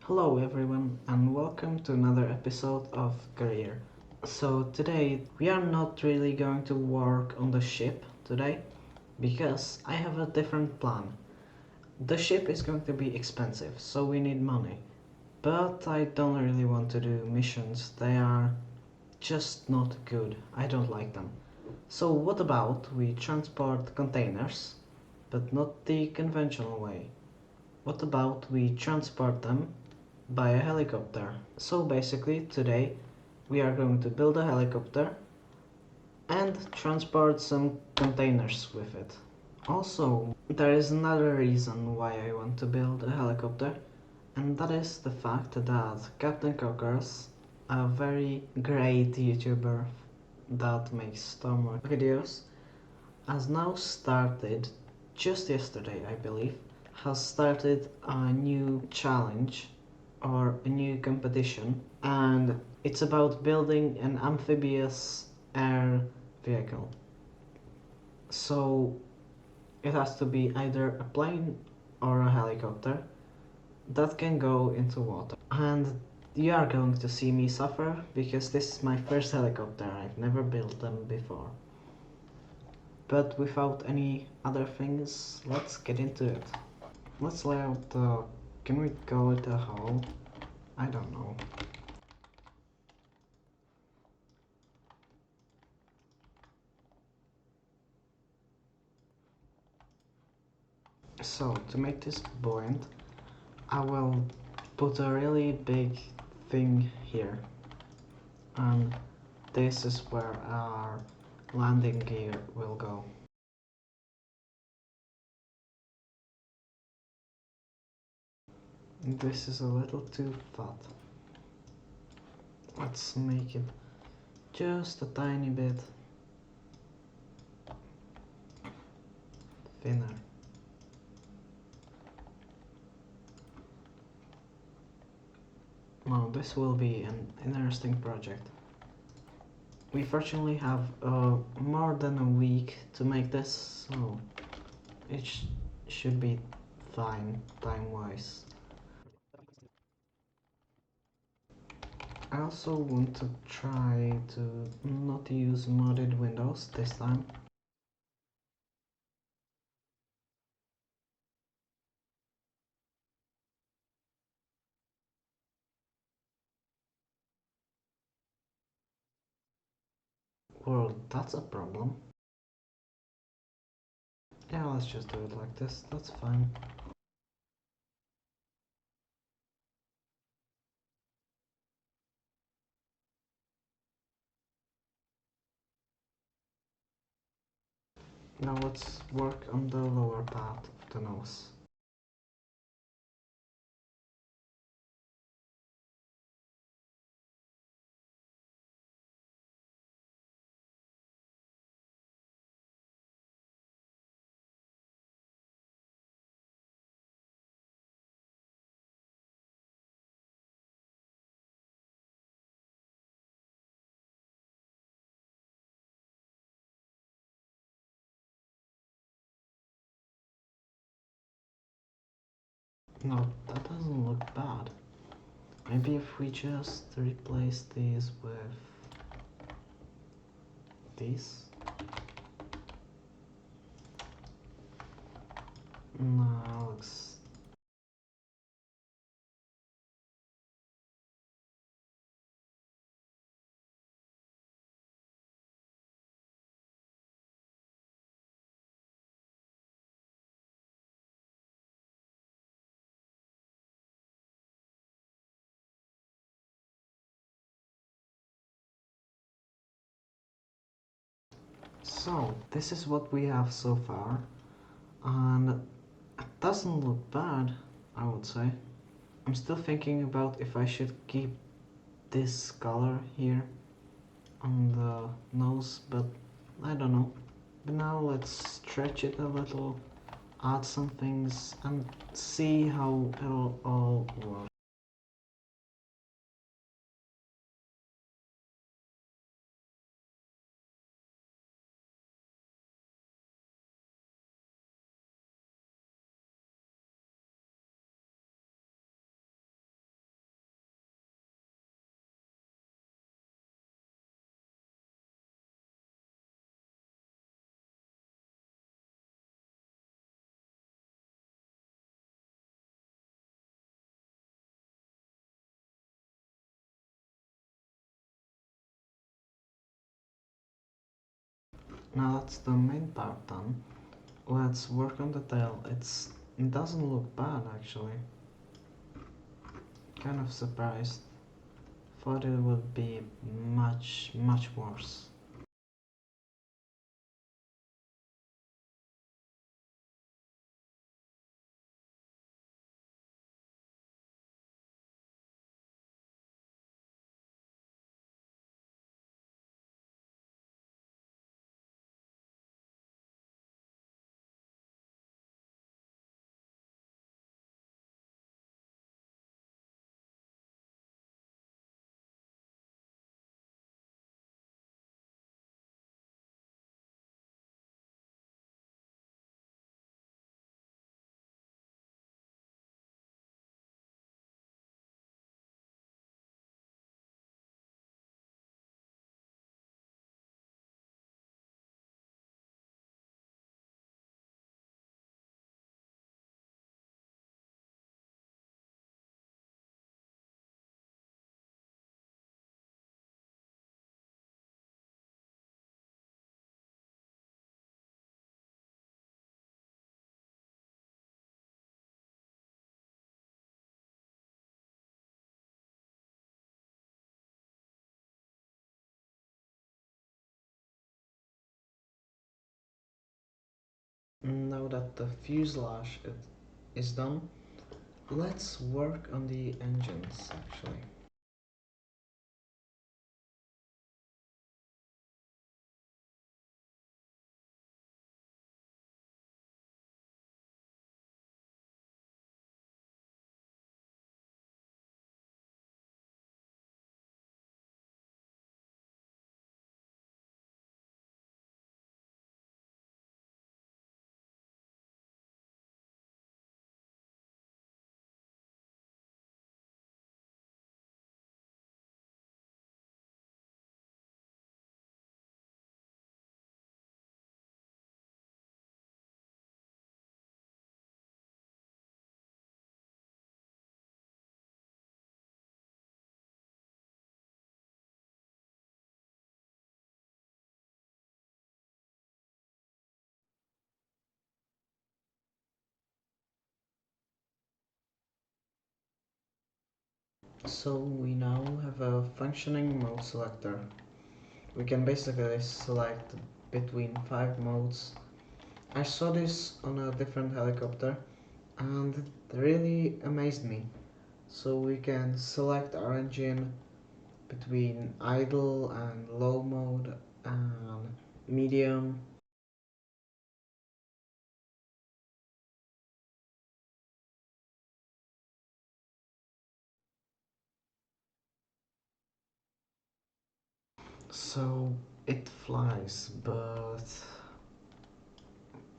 Hello everyone and welcome to another episode of Career. So today we are not really going to work on the ship today because I have a different plan. The ship is going to be expensive, so we need money. But I don't really want to do missions. They are just not good. I don't like them. So what about we transport containers, but not the conventional way? What about we transport them by a helicopter? So basically today we are going to build a helicopter and transport some containers with it. Also, there is another reason why I want to build a helicopter, and that is the fact that Captain Cockers, a very great YouTuber that makes Stormworks videos, has now started, just yesterday I believe, has started a new challenge or a new competition, and it's about building an amphibious air vehicle. So it has to be either a plane or a helicopter that can go into water. And you are going to see me suffer because this is my first helicopter. I've never built them before. But without any other things, let's get into it. Let's lay out the... Can we call it a hull? I don't know. So, to make this buoyant, I will put a really big thing here. And this is where our landing gear will go. This is a little too fat. Let's make it just a tiny bit thinner. Now this will be an interesting project. We fortunately have more than a week to make this, so it should be fine time-wise. I also want to try to not use modded windows this time. Well, that's a problem. Yeah, let's just do it like this, that's fine. Now let's work on the lower part of the nose. No, that doesn't look bad. Maybe if we just replace these with these? No, that looks... So, this is what we have so far, and it doesn't look bad, I would say. I'm still thinking about if I should keep this color here on the nose, but I don't know. But now let's stretch it a little, add some things, and see how it'll all work. Now that's the main part done. Let's work on the tail. It doesn't look bad actually. Kind of surprised. Thought it would be much worse. Now that the fuselage is done, let's work on the engines actually. So we now have a functioning mode selector. We can basically select between 5 modes. I saw this on a different helicopter and it really amazed me. So we can select our engine between idle and low mode and medium. So it flies, but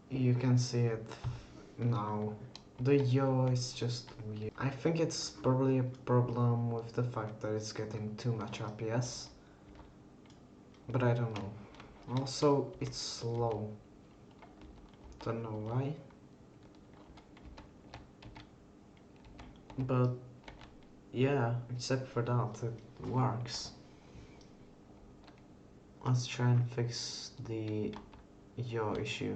you can see it now. The yaw is just weird. I think it's probably a problem with the fact that it's getting too much RPS, but I don't know. Also, it's slow. Don't know why, but yeah, except for that, it works. Let's try and fix the yaw issue.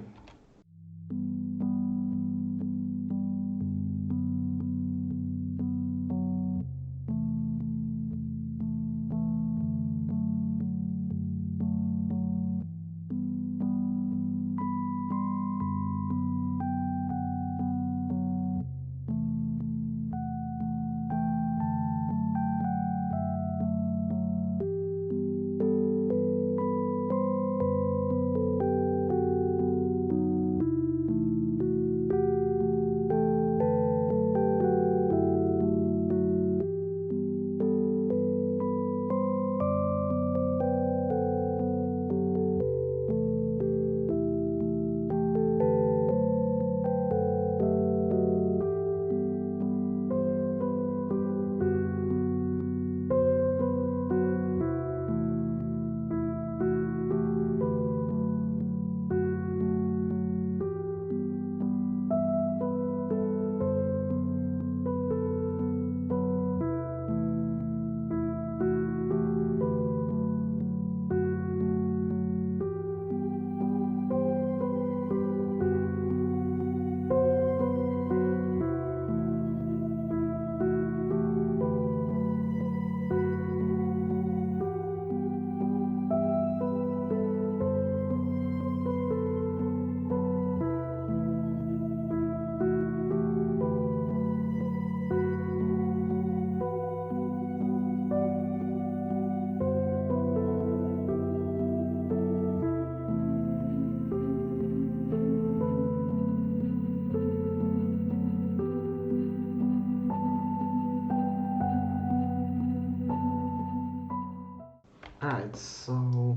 Alright, so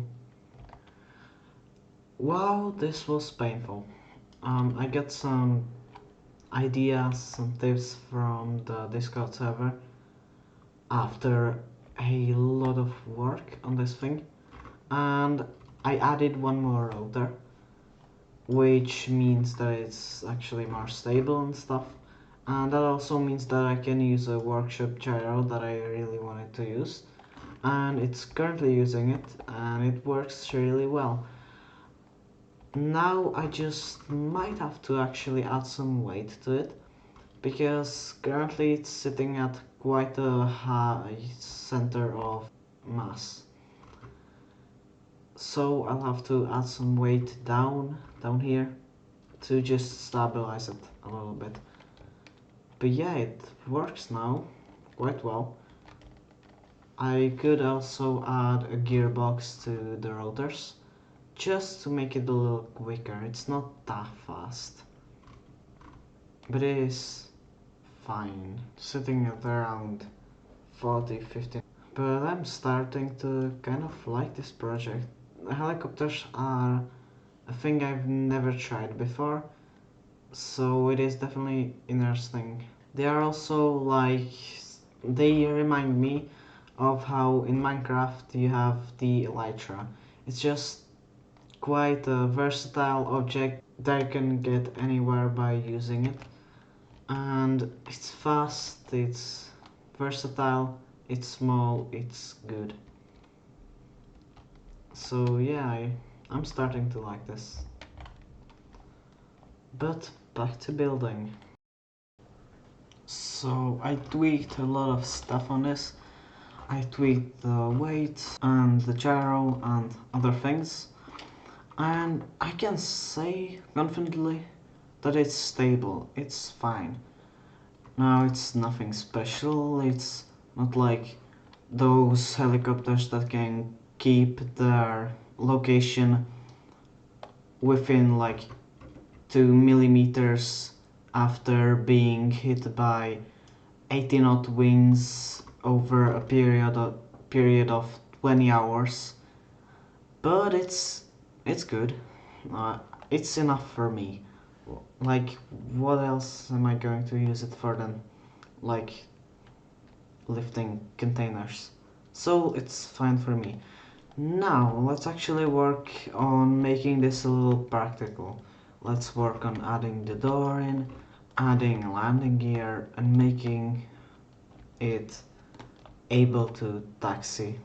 wow, this was painful. I got some ideas, some tips from the Discord server after a lot of work on this thing, and I added one more router, which means that it's actually more stable and stuff, and that also means that I can use a workshop gyro that I really wanted to use, and it's currently using it, and it works really well. Now I just might have to actually add some weight to it, because currently it's sitting at quite a high center of mass. So I'll have to add some weight down here to just stabilize it a little bit. But yeah, it works now quite well. I could also add a gearbox to the rotors just to make it a little quicker. It's not that fast, but it is fine, sitting at around 40-50. But I'm starting to kind of like this project. Helicopters are a thing I've never tried before, so it is definitely interesting. They are also like, they remind me of how in Minecraft you have the elytra. It's just quite a versatile object that you can get anywhere by using it. And it's fast, it's versatile, it's small, it's good. So yeah, I'm starting to like this. But back to building. So I tweaked a lot of stuff on this. I tweaked the weight and the gyro and other things. And I can say confidently that it's stable, it's fine. Now it's nothing special, it's not like those helicopters that can keep their location within like 2 millimeters after being hit by 80 knot winds over a period of 20 hours. But it's good. Uh, it's enough for me. Like, what else am I going to use it for then? Like, lifting containers. So it's fine for me. Now, let's actually work on making this a little practical. Let's work on adding the door in, adding landing gear, and making it able to taxi.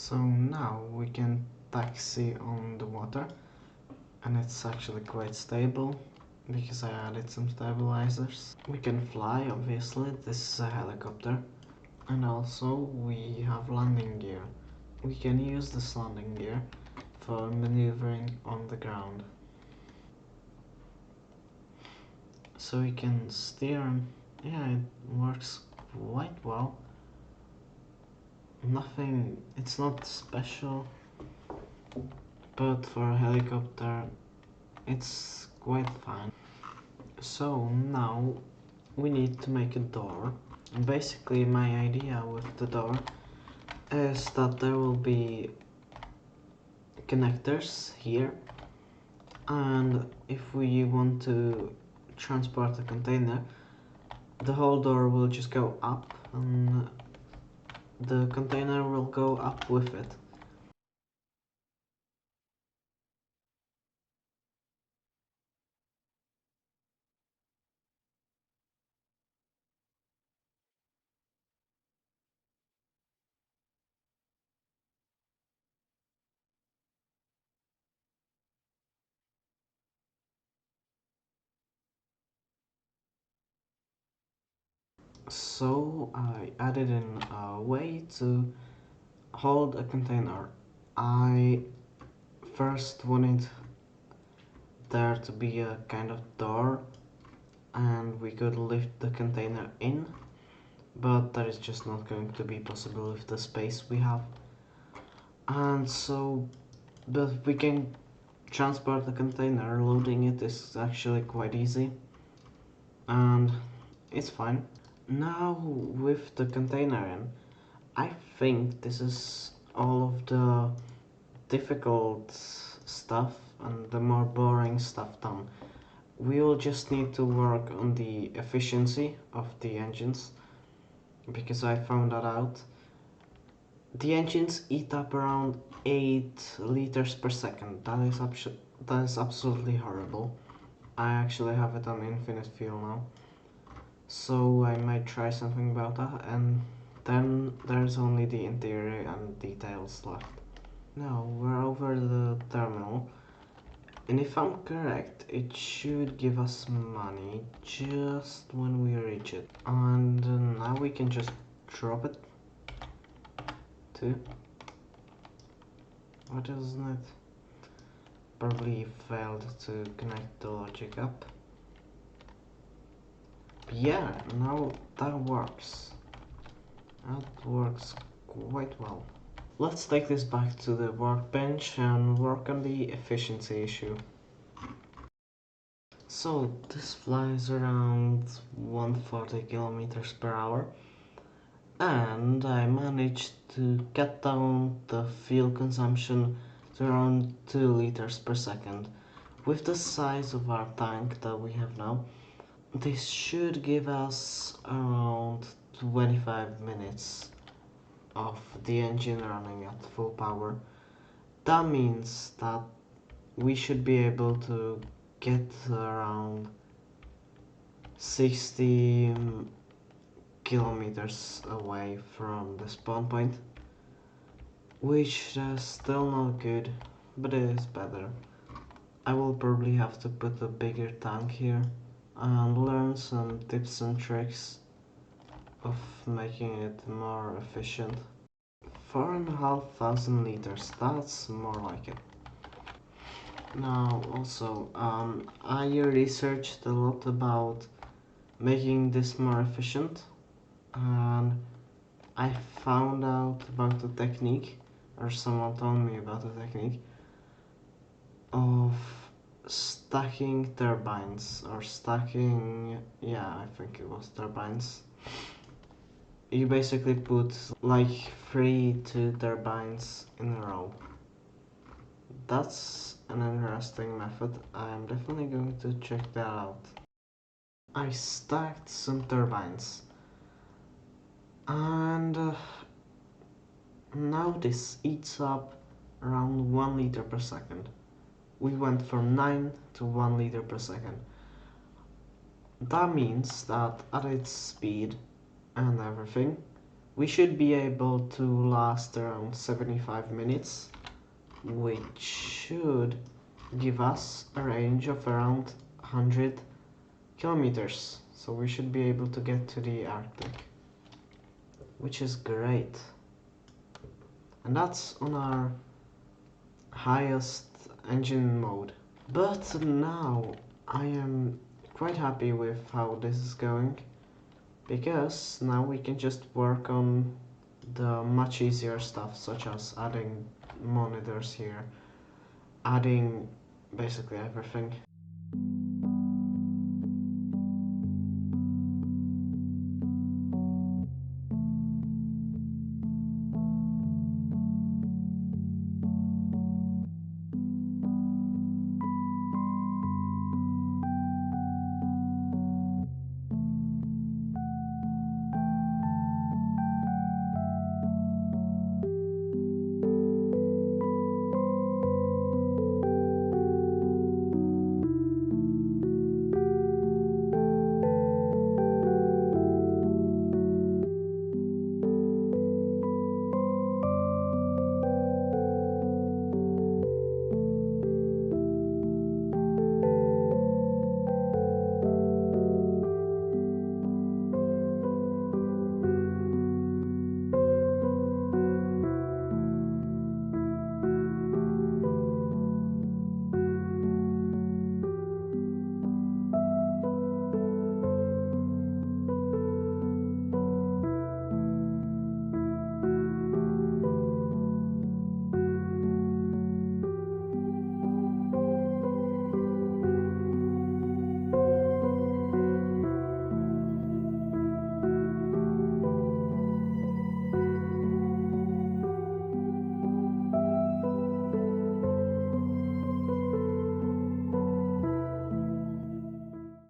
So now we can taxi on the water, and it's actually quite stable because I added some stabilizers. We can fly, obviously, this is a helicopter, and also we have landing gear. We can use this landing gear for maneuvering on the ground. So we can steer, and yeah, it works quite well. Nothing, it's not special, but for a helicopter it's quite fine. So now we need to make a door, and basically my idea with the door is that there will be connectors here, and if we want to transport a container, the whole door will just go up and the container will go up with it. So I added in a way to hold a container. I first wanted there to be a kind of door and we could lift the container in, but that is just not going to be possible with the space we have. And so, but we can transport the container, loading it is actually quite easy and it's fine. Now with the container in, I think this is all of the difficult stuff and the more boring stuff done. We will just need to work on the efficiency of the engines because I found that out. The engines eat up around 8 liters per second. That is absolutely horrible. I actually have it on infinite fuel now, so I might try something about that, and then there's only the interior and details left. Now we're over the terminal, and if I'm correct, it should give us money just when we reach it. And now we can just drop it too. Why doesn't it? Probably failed to connect the logic up. But yeah, now that works. That works quite well. Let's take this back to the workbench and work on the efficiency issue. So this flies around 140 kilometers per hour, and I managed to cut down the fuel consumption to around 2 liters per second. With the size of our tank that we have now, this should give us around 25 minutes of the engine running at full power. That means that we should be able to get around 60 kilometers away from the spawn point, which is still not good, but it is better. I will probably have to put a bigger tank here and learn some tips and tricks of making it more efficient. 4,500 liters, that's more like it. Now also, I researched a lot about making this more efficient, and I found out about the technique, or someone told me about the technique of stacking turbines, or stacking, yeah, I think it was turbines. You basically put like 2 turbines in a row. That's an interesting method. I'm definitely going to check that out. I stacked some turbines, and now this eats up around 1 liter per second. We went from 9 to 1 liter per second. That means that at its speed and everything, we should be able to last around 75 minutes, which should give us a range of around 100 kilometers. So we should be able to get to the Arctic, which is great. And that's on our highest engine mode. But now I am quite happy with how this is going, because now we can just work on the much easier stuff, such as adding monitors here, adding basically everything.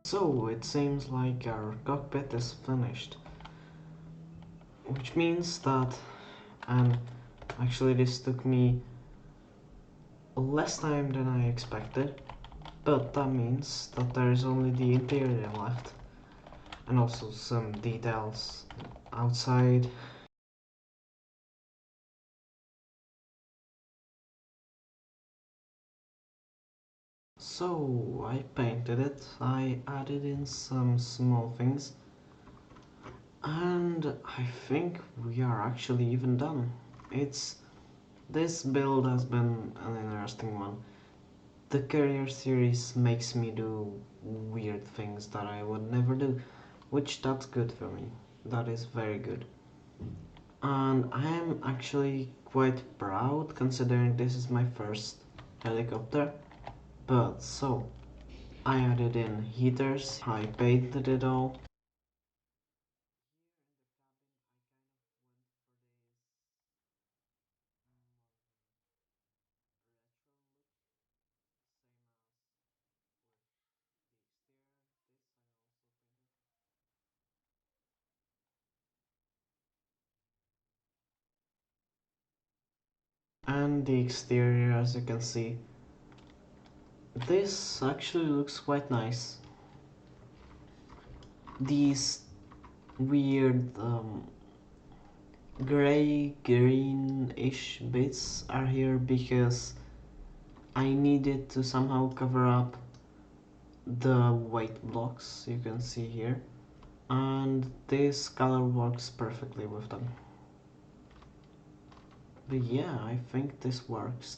So it seems like our cockpit is finished, which means that, and actually this took me less time than I expected, but that means that there is only the interior left, and also some details outside. So I painted it, I added in some small things, and I think we are actually even done. This build has been an interesting one. The Carrier series makes me do weird things that I would never do, which that's good for me. That is very good. And I am actually quite proud considering this is my first helicopter. But so, I added in heaters, I painted it all. And the exterior, as you can see, this actually looks quite nice. These weird gray greenish bits are here because I needed to somehow cover up the white blocks you can see here, and this color works perfectly with them. But yeah, I think this works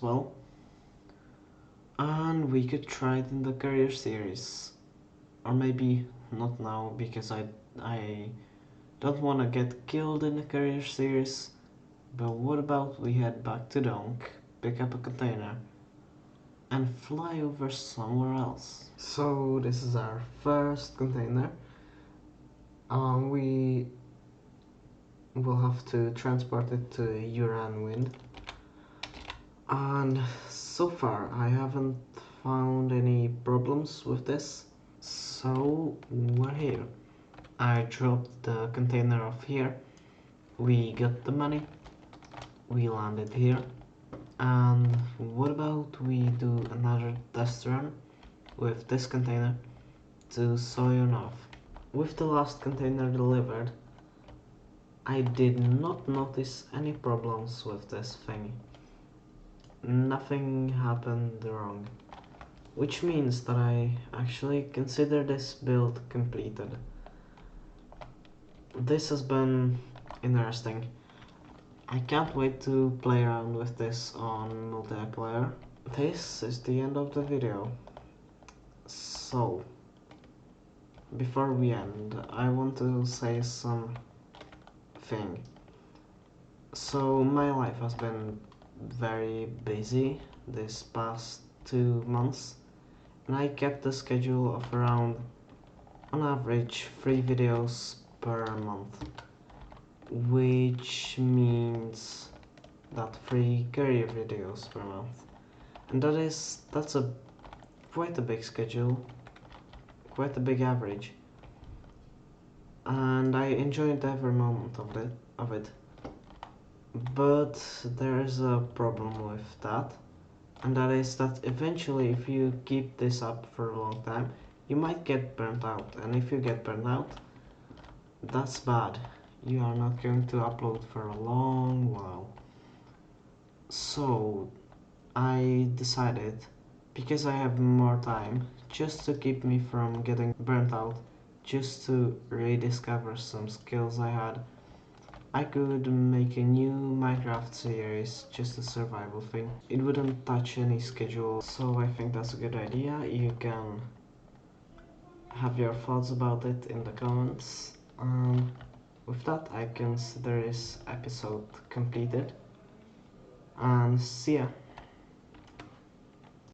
well, and we could try it in the career series, or maybe not now because I don't want to get killed in the career series. But what about we head back to Donk, pick up a container, and fly over somewhere else? So this is our first container. We will have to transport it to Uran Wind, and so far I haven't found any problems with this. So we're here. I dropped the container off here. We got the money. We landed here. And what about we do another test run with this container to Soyunov? With the last container delivered, I did not notice any problems with this thing. Nothing happened wrong, which means that I actually consider this build completed. This has been interesting. I can't wait to play around with this on multiplayer. This is the end of the video. So, before we end, I want to say something. So, my life has been very busy this past 2 months, and I kept a schedule of around, on average, 3 videos per month, which means that 3 career videos per month, and that's a quite a big schedule, quite a big average, and I enjoyed every moment of it. But there is a problem with that, and that is that eventually, if you keep this up for a long time, you might get burnt out, and if you get burnt out, that's bad. You are not going to upload for a long while. So I decided, because I have more time, just to keep me from getting burnt out, just to rediscover some skills I had, I could make a new Minecraft series, just a survival thing. It wouldn't touch any schedule, so I think that's a good idea. You can have your thoughts about it in the comments. With that, I consider this episode completed, and see ya.